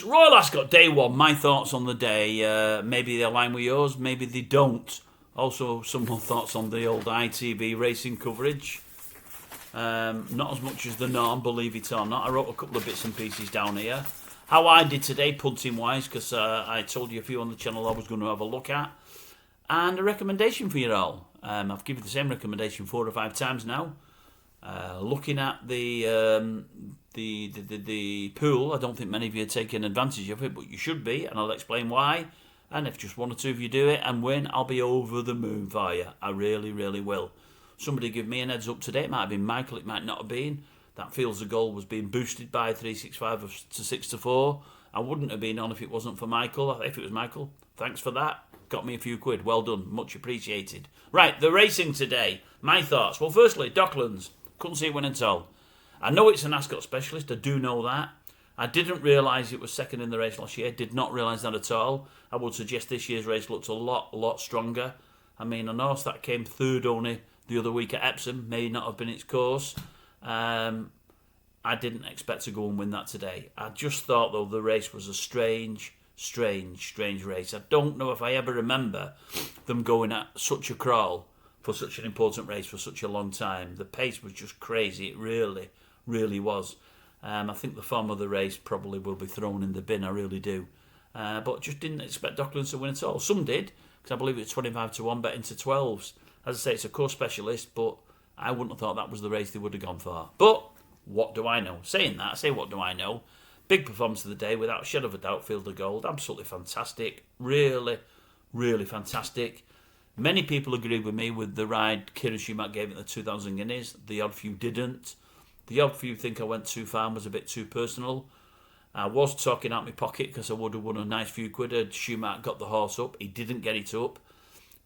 Royal Ascot Day 1, my thoughts on the day. Maybe they align with yours, maybe they don't. Also, some more thoughts on the old ITV racing coverage. Not as much as the norm, believe it or not. I wrote a couple of bits and pieces down here. How I did today, punting-wise, because I told you a few on the channel I was going to have a look at. And a recommendation for you all. I've given the same recommendation 4 or 5 times now. Looking at the pool, I don't think many of you are taking advantage of it, but you should be, and I'll explain why. And if just 1 or 2 of you do it and win, I'll be over the moon for you. I really, really will. Somebody give me an heads up today. It might have been Michael, it might not have been. That Fields of Gold was being boosted by 365 to 6 to 4. I wouldn't have been on if it wasn't for Michael. If it was Michael, thanks for that. Got me a few quid. Well done. Much appreciated. Right, the racing today. My thoughts. Well, firstly, Docklands. Couldn't see it win at all. I know it's an Ascot specialist. I do know that. I didn't realise it was second in the race last year. Did not realise that at all. I would suggest this year's race looked a lot stronger. I mean, a horse that came third only the other week at Epsom may not have been its course. I didn't expect to go and win that today. I just thought, though, the race was a strange race. I don't know if I ever remember them going at such a crawl for such an important race for such a long time. The pace was just crazy. It really was. I think the form of the race probably will be thrown in the bin. I really do. But just didn't expect Docklands to win at all. Some did, because I believe it was 25 to 1 bet into 12s. As I say, it's a course specialist, but I wouldn't have thought that was the race they would have gone for. But what do I know? Saying that, I say what do I know? Big performance of the day, without a shadow of a doubt. Field of Gold, absolutely fantastic. Really fantastic. Many people agree with me with the ride Kieran Schumacher gave it the 2,000 guineas. The odd few didn't. The odd few think I went too far and was a bit too personal. I was talking out my pocket because I would have won a nice few quid had Schumacher got the horse up. He didn't get it up.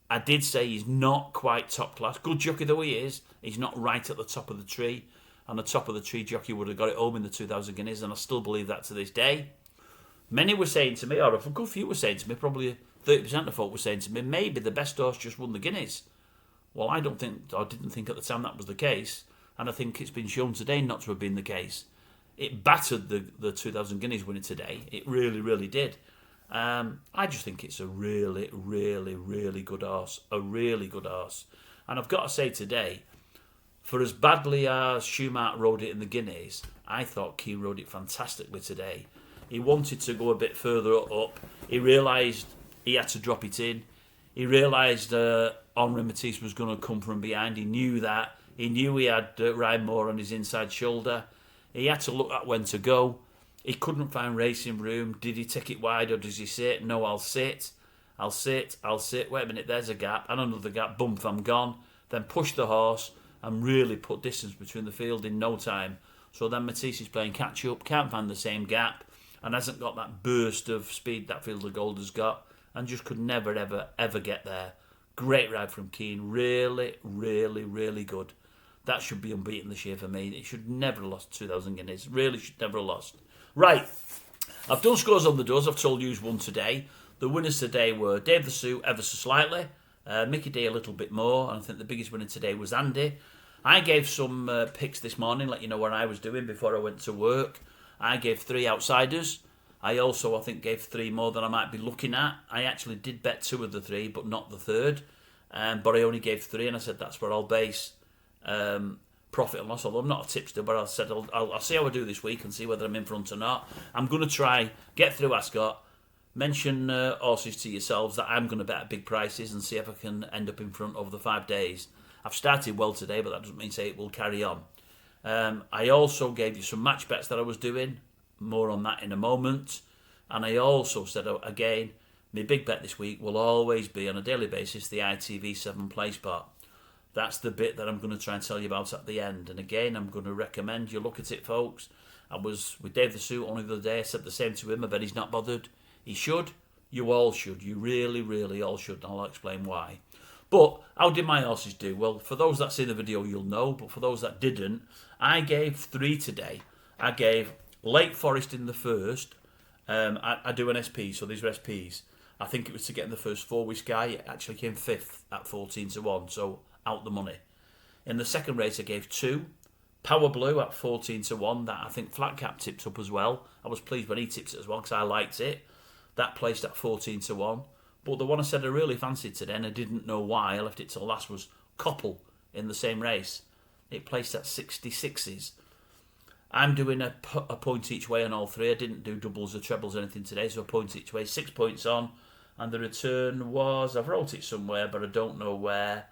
I did say he's not quite top class. Good jockey though he is, he's not right at the top of the tree. And the top of the tree jockey would have got it home in the 2,000 guineas, and I still believe that to this day. Many were saying to me, or a good few were saying to me, probably 30% of folk were saying to me, maybe the best horse just won the guineas. Well, I didn't think at the time that was the case, and I think it's been shown today not to have been the case. It battered the 2,000 guineas winner today. It really did. I just think it's a really good horse. A really good horse. And I've got to say today, for as badly as Schumacher rode it in the Guineas, I thought Keane rode it fantastically today. He wanted to go a bit further up. He realised he had to drop it in. He realised Henri Matisse was going to come from behind. He knew that. He knew he had Ryan Moore on his inside shoulder. He had to look at when to go. He couldn't find racing room. Did he take it wide or does he sit? No, I'll sit. Wait a minute, there's a gap. And another gap. Bump, I'm gone. Then push the horse and really put distance between the field in no time. So then Matisse is playing catch up, can't find the same gap, and hasn't got that burst of speed that Field of Gold has got, and just could never, ever get there. Great ride from Keane. Really good. That should be unbeaten this year for me. It should never have lost 2,000 guineas. Really should never have lost. Right. I've done scores on the doors. I've told you who's won today. The winners today were Dave the Sue ever so slightly, Mickey D a little bit more, and I think the biggest winner today was Andy. I gave some picks this morning, let you know what I was doing before I went to work. I gave 3 outsiders. I also, I think, gave 3 more than I might be looking at. I actually did bet 2 of the 3, but not the third. But I only gave 3, and I said that's where I'll base profit and loss. Although I'm not a tipster, but I said I'll see how I do this week and see whether I'm in front or not. I'm going to try, get through Ascot, mention horses to yourselves that I'm going to bet at big prices and see if I can end up in front over the 5 days. I've started well today, but that doesn't mean say it will carry on. I also gave you some match bets that I was doing. More on that in a moment. And I also said, again, my big bet this week will always be on a daily basis the ITV7 PLACEPOT. That's the bit that I'm going to try and tell you about at the end. And again, I'm going to recommend you look at it, folks. I was with Dave the Suit only the other day. I said the same to him. I bet he's not bothered. He should. You all should. You really all should. And I'll explain why. But how did my horses do? Well, for those that see the video, you'll know. But for those that didn't, I gave 3 today. I gave Lake Forest in the first. I do an SP, so these are SPs. I think it was to get in the first 4 with Sky. It actually came 5th at 14 to 1, so out the money. In the second race, I gave 2, Power Blue at 14-1. That I think Flat Cap tips up as well. I was pleased when he tips it as well because I liked it. That placed at 14-1. But the one I said I really fancied today and I didn't know why, I left it till last, was Koppel in the same race. It placed at 66s. I'm doing a point each way on all three. I didn't do doubles or trebles or anything today, so a point each way. 6 points on. And the return was, I've wrote it somewhere, but I don't know where.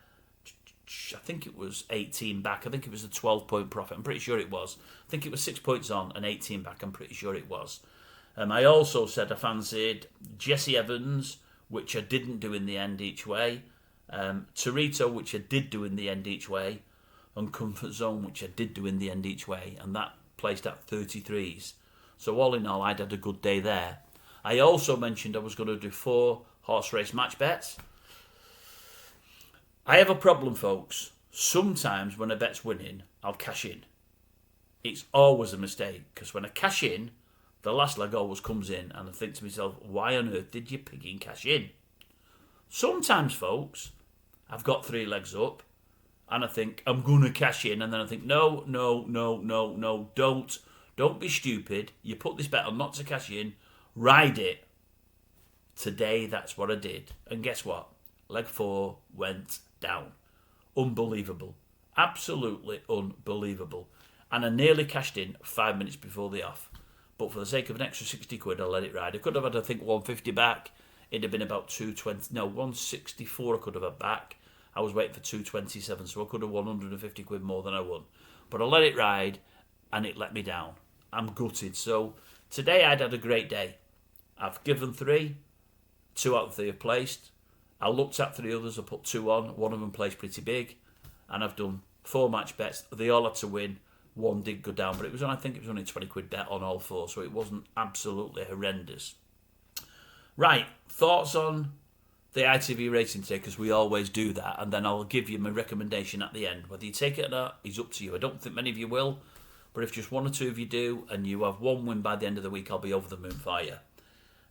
I think it was 18 back. I think it was a 12-point profit. I'm pretty sure it was. I think it was 6 points on and 18 back. I'm pretty sure it was. I also said I fancied Jesse Evans, which I didn't do in the end each way. Torito, which I did do in the end each way. And Comfort Zone, which I did do in the end each way. And that placed at 33s. So all in all, I'd had a good day there. I also mentioned I was going to do 4 horse race match bets. I have a problem, folks. Sometimes when a bet's winning, I'll cash in. It's always a mistake, because when I cash in, the last leg always comes in, and I think to myself, why on earth did you pick in cash in? Sometimes, folks, I've got 3 legs up, and I think, I'm going to cash in, and then I think, no, don't be stupid. You put this bet on not to cash in, ride it. Today, that's what I did. And guess what? Leg 4 went down. Unbelievable. Absolutely unbelievable. And I nearly cashed in 5 minutes before the off. But for the sake of an extra 60 quid, I let it ride. I could have had, I think, 150 back. It'd have been about 220. No, 164 I could have had back. I was waiting for 227, so I could have won 150 quid more than I won. But I let it ride, and it let me down. I'm gutted. So today I'd had a great day. I've given 3. 2 out of 3 have placed. I looked at 3 others. I put 2 on. One of them placed pretty big. And I've done 4 match bets. They all had to win. 1 did go down, but I think it was only a 20 quid bet on all 4, so it wasn't absolutely horrendous. Right, thoughts on the ITV racing today, because we always do that, and then I'll give you my recommendation at the end. Whether you take it or not is up to you. I don't think many of you will, but if just 1 or 2 of you do, and you have 1 win by the end of the week, I'll be over the moon for you.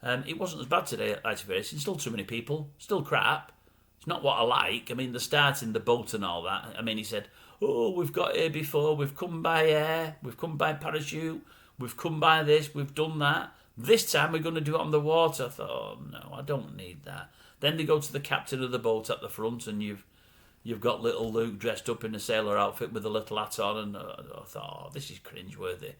It wasn't as bad today at ITV racing. Still too many people. Still crap. It's not what I like. I mean, the starting, the boat and all that. I mean, he said, oh, we've got here before. We've come by air. We've come by parachute. We've come by this. We've done that. This time we're going to do it on the water. I thought, oh, no, I don't need that. Then they go to the captain of the boat at the front, and you've got little Luke dressed up in a sailor outfit with a little hat on, and I thought, oh, this is cringeworthy.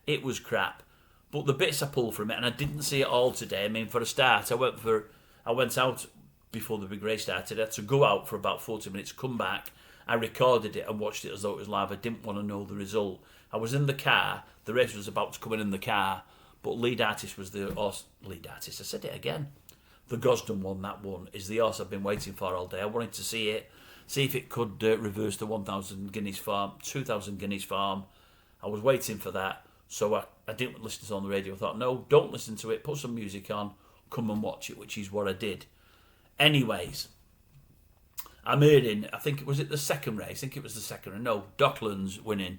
It was crap. But the bits I pulled from it, and I didn't see it all today. I mean, for a start, I went out before the big race started. I had to go out for about 40 minutes, come back. I recorded it and watched it as though it was live. I didn't want to know the result. I was in the car. The race was about to come in the car. But lead artist was the horse. Lead artist, I said it again. The Gosden one, that one, is the horse I've been waiting for all day. I wanted to see it, see if it could reverse the 1,000 guineas farm, 2,000 guineas farm. I was waiting for that. So I didn't listen to it on the radio. I thought, no, don't listen to it. Put some music on. Come and watch it, which is what I did. Anyways, I'm hearing, I think it was the second race. I think it was the second. No, Dockland's winning.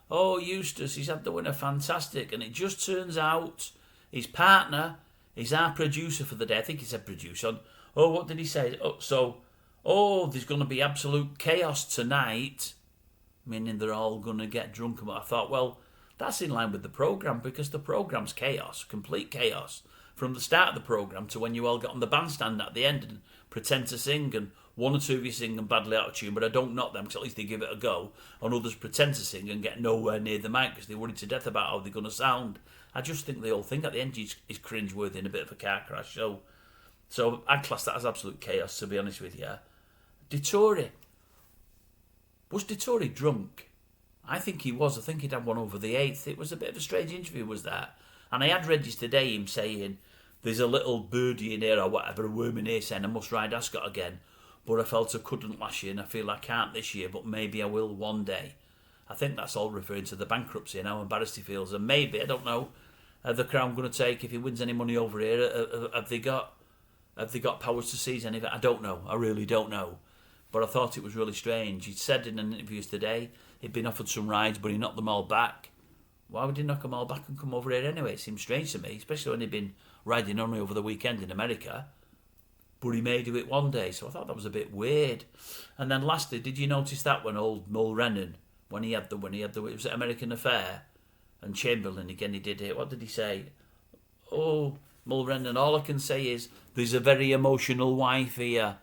Oh, Eustace, he's had the winner. Fantastic. And it just turns out his partner is our producer for the day. I think he said producer. Oh, what did he say? There's going to be absolute chaos tonight. Meaning they're all going to get drunk. And I thought, well, that's in line with the programme, because the programme's chaos, complete chaos. From the start of the programme to when you all get on the bandstand at the end and pretend to sing, and 1 or 2 of you sing and badly out of tune, but I don't knock them because at least they give it a go, and others pretend to sing and get nowhere near the mic because they're worried to death about how they're going to sound. I just think the whole thing at the end is cringeworthy and a bit of a car crash. So I'd class that as absolute chaos, to be honest with you. Dettori. Was Dettori drunk? I think he was. I think he'd had one over the 8th. It was a bit of a strange interview, was that? And I had read today him saying, there's a little birdie in here or whatever, a worm in here saying I must ride Ascot again. But I felt I couldn't last year and I feel I can't this year, but maybe I will one day. I think that's all referring to the bankruptcy and how embarrassed he feels. And maybe, I don't know, the Crown going to take, if he wins any money over here, have they got powers to seize any of it? I don't know. I really don't know. But I thought it was really strange. He said in an interview today he'd been offered some rides, but he knocked them all back. Why would he knock them all back and come over here anyway? It seems strange to me, especially when he'd been riding only over the weekend in America. But he may do it one day, so I thought that was a bit weird. And then lastly, did you notice that when old Mulrennan when he had the it was at American Affair, and Chamberlain again. He did it. What did he say? Oh, Mulren, and all I can say is there's a very emotional wife here.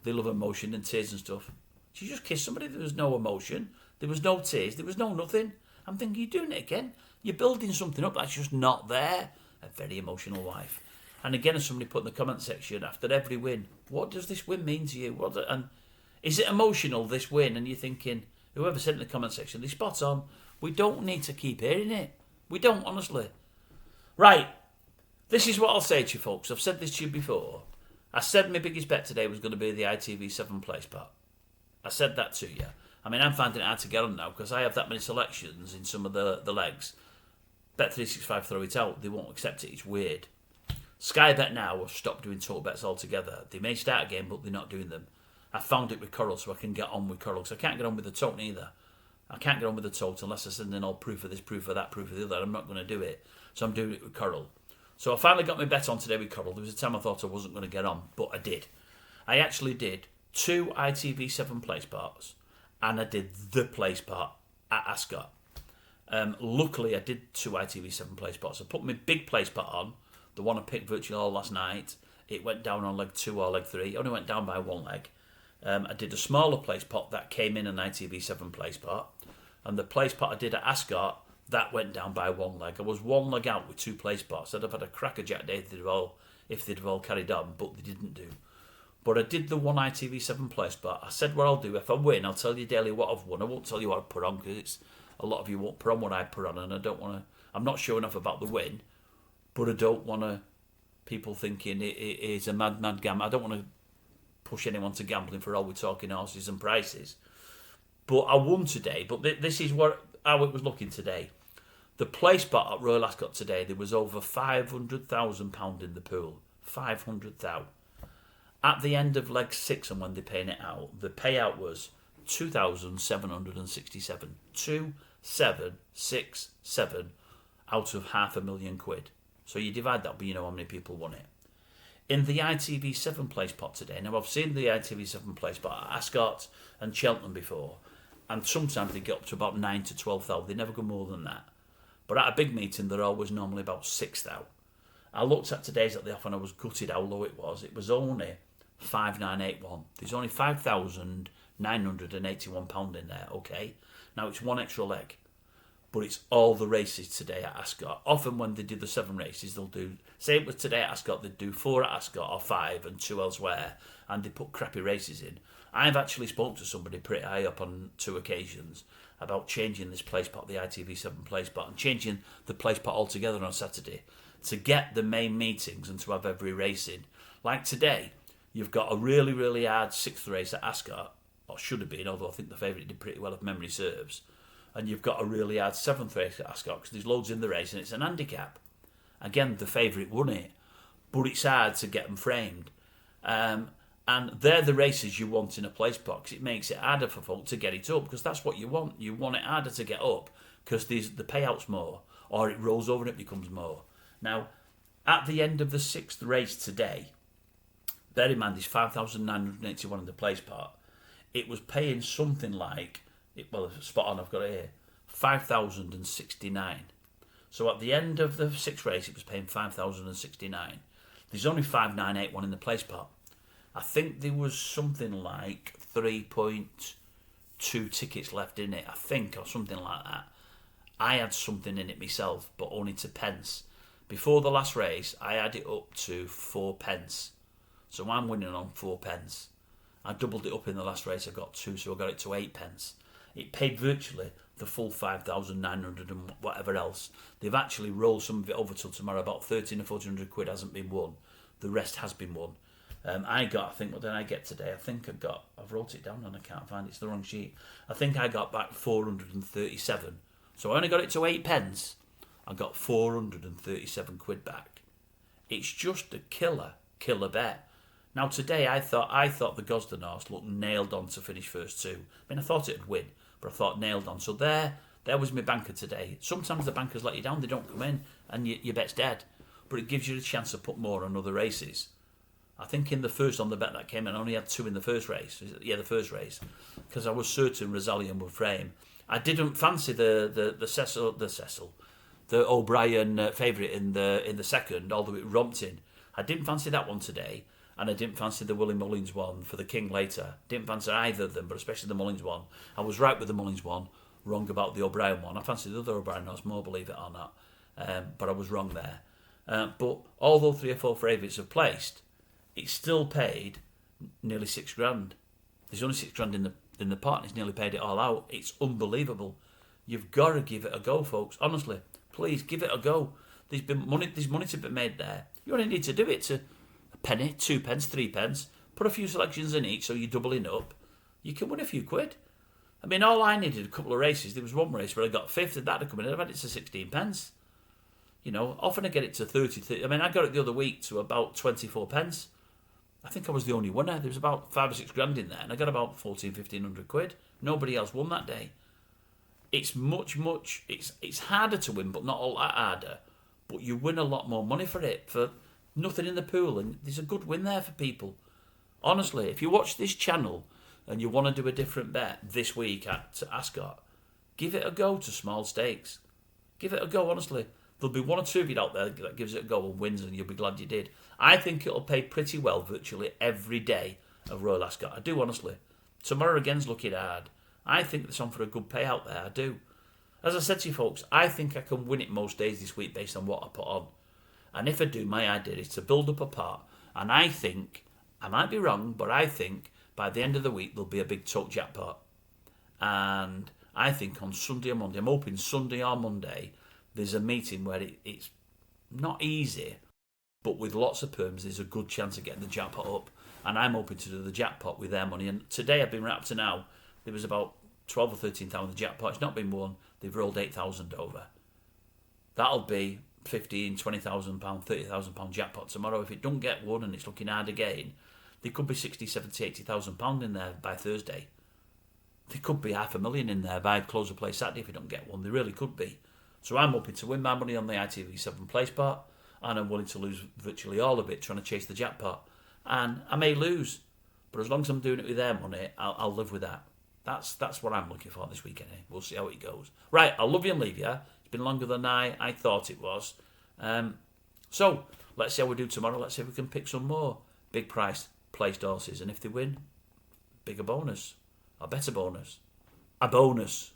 They love emotion and tears and stuff. She just kissed somebody. There was no emotion. There was no tears. There was no nothing. I'm thinking, you're doing it again. You're building something up that's just not there. A very emotional wife. And again, as somebody put in the comment section, after every win, what does this win mean to you? And is it emotional, this win? And you're thinking, whoever said in the comment section, they're spot on. We don't need to keep hearing it. We don't, honestly. Right. This is what I'll say to you, folks. I've said this to you before. I said my biggest bet today was going to be the ITV7 PLACEPOT. I said that to you. I mean, I'm finding it hard to get on now because I have that many selections in some of the legs. Bet365 throw it out. They won't accept it. It's weird. Sky Bet now have stopped doing total bets altogether. They may start again, but they're not doing them. I found it with Coral, so I can get on with Coral. Because I can't get on with the total either. I can't get on with the total unless I send in all proof of this, proof of that, proof of the other. I'm not going to do it. So I'm doing it with Coral. So I finally got my bet on today with Coral. There was a time I thought I wasn't going to get on, but I did. I actually did 2 ITV7 PLACEPOTs, and I did the PLACEPOT at ASCOT. Luckily, I did 2 ITV7 PLACEPOTs. I put my big PLACEPOT on, the one I picked virtually all last night. It went down on leg 2 or leg 3. It only went down by 1 leg. I did a smaller PLACEPOT that came in an ITV7 PLACEPOT, and the PLACEPOT I did at ASCOT, that went down by 1 leg. I was 1 leg out with 2 PLACEPOTs. I'd have had a crackerjack day if they'd have all carried on, but they didn't do. But I did the 1 ITV7 PLACEPOT. I said what I'll do. If I win, I'll tell you daily what I've won. I won't tell you what I put on because it's a lot of you won't put on what I put on, and I don't want to. I'm not sure enough about the win, but I don't want to. People thinking it is a mad gamble. I don't want to push anyone to gambling for all we're talking horses and prices. But I won today. But this is how it was looking today. The PLACEPOT at Royal Ascot today, there was over £500,000 in the pool. 500,000. At the end of leg 6 and when they're paying it out, the payout was 2,767. 2,767 out of £500,000. So you divide that, but you know how many people won it. In the ITV7 PLACEPOT today, now I've seen the ITV7 PLACEPOT at Ascot and Cheltenham before, and sometimes they get up to about 9 to 12,000. They never go more than that. But at a big meeting, they're always normally about 6,000. I looked at today's at the off and I was gutted how low it was. It was only 5,981. There's only £5,981 in there, okay? Now it's 1 extra leg, but it's all the races today at Ascot. Often when they do the 7 races, they'll do, say it was today at Ascot, they'd do 4 at Ascot or 5 and 2 elsewhere, and they put crappy races in. I've actually spoke to somebody pretty high up on 2 occasions about changing this PLACEPOT, the ITV7 PLACEPOT, and changing the PLACEPOT altogether on Saturday to get the main meetings and to have every race in. Like today, you've got a really, really hard 6th race at Ascot, or should have been, although I think the favourite did pretty well if memory serves. And you've got a really hard 7th race at Ascot because there's loads in the race and it's an handicap. Again, the favourite won it, but it's hard to get them framed. And they're the races you want in a PLACEPOT because it makes it harder for folk to get it up because that's what you want. You want it harder to get up because the payout's more, or it rolls over and it becomes more. Now, at the end of the 6th race today, bear in mind there's 5,981 in the PLACEPOT. It was paying something like, well, spot on, I've got it here, 5,069. So at the end of the 6th race, it was paying 5,069. There's only 5,981 in the PLACEPOT. I think there was something like 3.2 tickets left in it, I think, or something like that. I had something in it myself, but only to pence. Before the last race, I had it up to 4 pence. So I'm winning on 4 pence. I doubled it up in the last race, I got 2, so I got it to 8 pence. It paid virtually the full 5,900 and whatever else. They've actually rolled some of it over till tomorrow. About 13 or 1400 quid hasn't been won. The rest has been won. I think, what did I get today? I've wrote it down and I can't find it. It's the wrong sheet. I think I got back 437. So I only got it to 8 pence. I got 437 quid back. It's just a killer bet. Now today I thought the Gosden horse looked nailed on to finish first 2. I mean, I thought it'd win, but I thought nailed on. So there was my banker today. Sometimes the bankers let you down, they don't come in, and your bet's dead. But it gives you a chance to put more on other races. I think in the first on the bet that came in, I only had 2 in the first race. Yeah, the first race. Because I was certain Rosalian would frame. I didn't fancy the O'Brien favourite in the second, although it romped in. I didn't fancy that one today, and I didn't fancy the Willie Mullins one for the King later. Didn't fancy either of them, but especially the Mullins one. I was right with the Mullins one, wrong about the O'Brien one. I fancied the other O'Brien horse more, believe it or not, but I was wrong there. But although 3 or 4 favourites have placed, it's still paid nearly $6,000. There's only $6,000 in the pot, and it's nearly paid it all out. It's unbelievable. You've got to give it a go, folks. Honestly, please give it a go. There's money to be made there. You only need to do it to a penny, 2 pence, 3 pence. Put a few selections in each, so you're doubling up. You can win a few quid. I mean, all I needed a couple of races. There was one race where I got 5th, and that had come in. I've had it to 16 pence. You know, often I get it to 30. I mean, I got it the other week to about 24 pence. I think I was the only winner. There was about 5 or 6 grand in there, and I got about 1,100 quid. Nobody else won that day. It's it's harder to win, but not all that harder. But you win a lot more money for it, for nothing in the pool, and there's a good win there for people. Honestly, if you watch this channel and you want to do a different bet this week at Ascot, give it a go to small stakes. Give it a go, honestly. There'll be 1 or 2 of you out there that gives it a go and wins, and you'll be glad you did. I think it'll pay pretty well virtually every day of Royal Ascot. I do, honestly. Tomorrow again's looking hard. I think it's on for a good payout there. I do. As I said to you folks, I think I can win it most days this week based on what I put on. And if I do, my idea is to build up a pot. And I think, I might be wrong, but I think by the end of the week there'll be a big tote jackpot. And I think on Sunday or Monday, I'm hoping Sunday or Monday, there's a meeting where it's not easy, but with lots of perms, there's a good chance of getting the jackpot up. And I'm hoping to do the jackpot with their money. And today I've been right up to now, there was about 12 or 13,000 the jackpot. It's not been won. They've rolled 8,000 over. That'll be 15, 20,000 pound, 30,000 pound jackpot tomorrow. If it don't get won and it's looking hard again, there could be 60, 70, 80,000 pound in there by Thursday. There could be 500,000 in there by close of play Saturday if it don't get one. There really could be. So I'm hoping to win my money on the ITV7 PLACEPOT, and I'm willing to lose virtually all of it trying to chase the jackpot. And I may lose, but as long as I'm doing it with their money, I'll live with that. That's what I'm looking for this weekend. We'll see how it goes. Right, I'll love you and leave you. It's been longer than I thought it was. So let's see how we do tomorrow. Let's see if we can pick some more big price placed horses, and if they win, bigger bonus, a better bonus, a bonus.